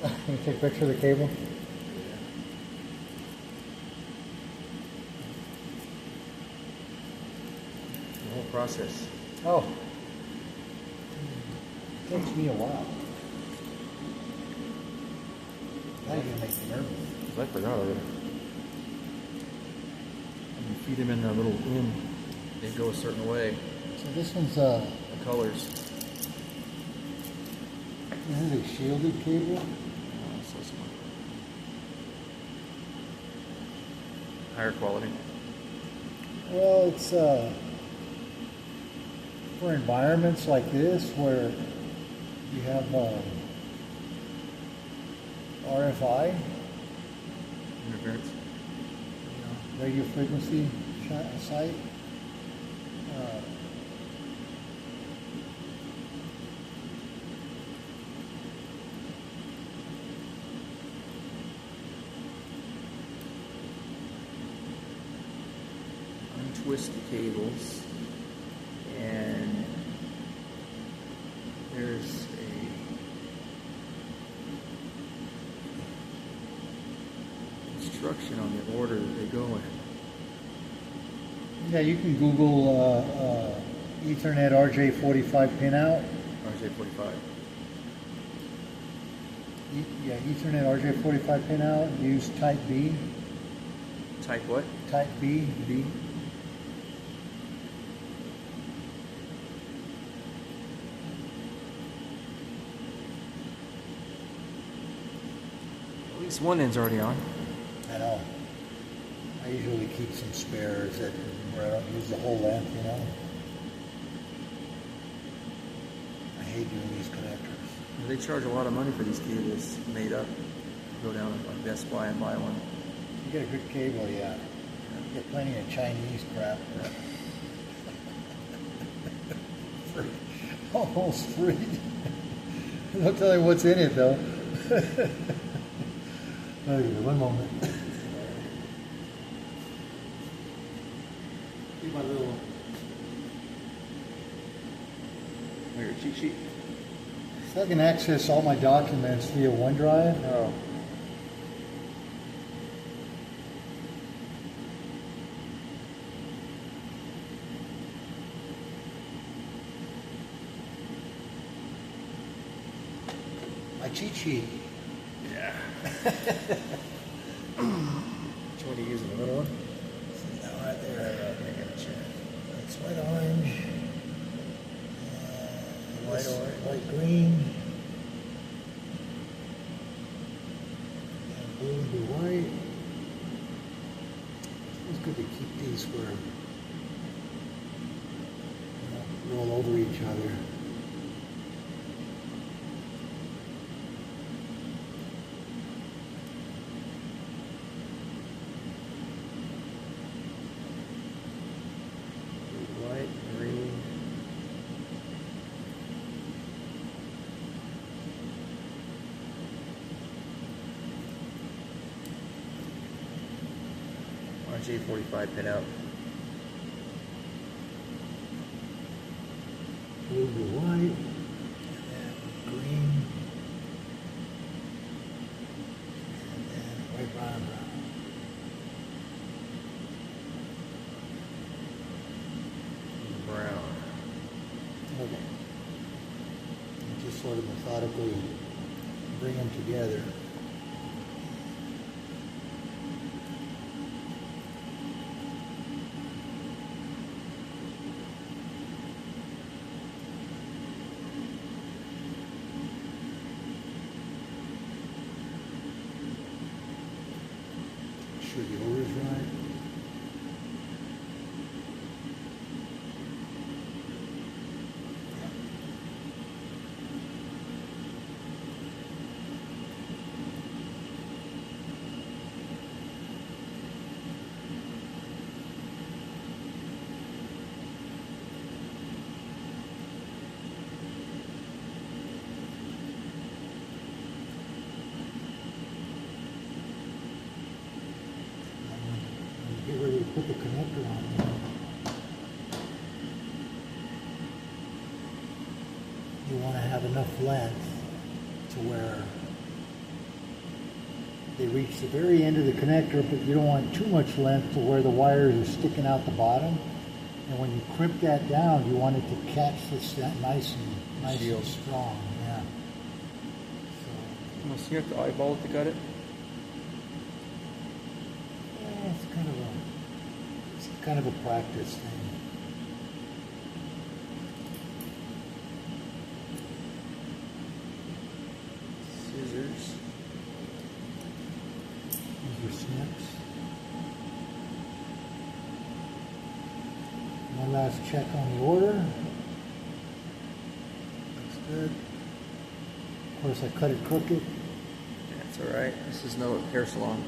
Can you take a picture of the cable? The whole process. Oh. It takes me a while. Now you're gonna make me nervous. I forgot already. When you feed them in a little in, they go a certain way. So this one's The colors. this is a shielded cable. Oh, so smart. Higher quality. Well, it's for environments like this where you have RFI, Interference. radio frequency site. Untwist the cables, and there's a instruction on the order that they go in. Yeah, you can Google Ethernet RJ45 pinout. RJ45. Yeah, Ethernet RJ45 pinout. Use Type B. Type what? Type B. B. At least one end's already on. I know. I usually keep some spares where I don't use the whole length, you know. I hate doing these connectors. They charge a lot of money for these cables made up. Go down on Best Buy and buy one. You get a good cable, yeah. You get plenty of Chinese crap. Free. Almost free. Don't tell you what's in it, though. Okay, one moment. See my little... Your cheat sheet? So I can access all my documents via OneDrive. Oh. My cheat sheet. Yeah. Which one do you use? The little one? No, right there. Gotcha. It's white orange. White orange. White green. And blue and blue white. It's good to keep these where they don't roll over each other. White, green. RJ45 pin out. Blue, blue, white. And then green. And then white, brown, brown. Brown. Okay. And just sort of methodically bring them together. Make sure the order's right. Get ready to put the connector on there. You want to have enough length to where they reach the very end of the connector, but you don't want too much length to where the wires are sticking out the bottom. And when you crimp that down, you want it to catch this that nice and strong. Yeah. Almost you have to eyeball it to cut it. Yeah, it's kind of a practice thing. Scissors. These are snips. One last check on the order. Looks good. Of course, I cut it crooked. That's all right. This is no hair salon.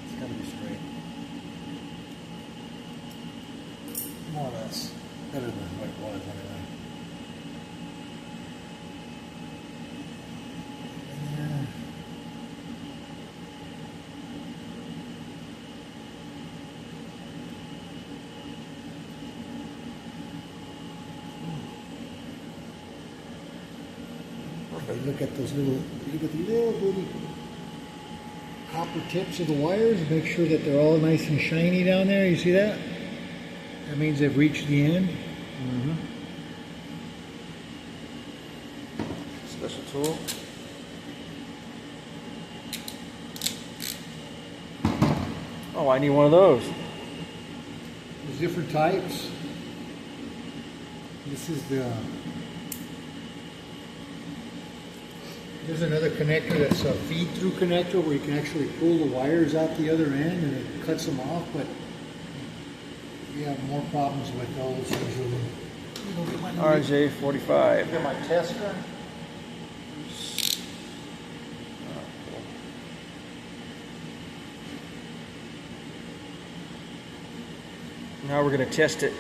It's got to be straight. More or less. Better than what it was anyway. Yeah. Look at those little bitty copper tips of the wires. Make sure that they're all nice and shiny down there. You see that? That means they've reached the end. Special tool. Oh, I need one of those. There's different types. This is there's another connector that's a feed-through connector where you can actually pull the wires out the other end and it cuts them off, but you have more problems with those usually. RJ45. Get my tester. Now we're going to test it.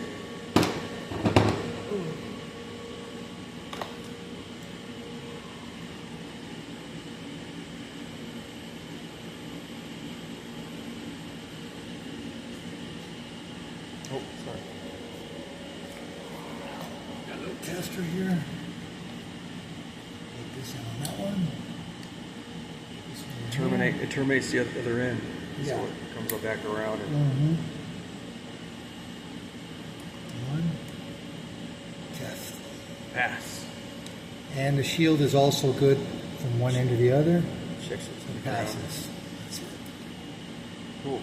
Oh, sorry. Got a little tester here. Take this in on that one. This one It terminates the other end. Yeah. So it comes back around. And One. Test. pass. And the shield is also good from one end to the other. Checks it. Passes. That's it. Cool.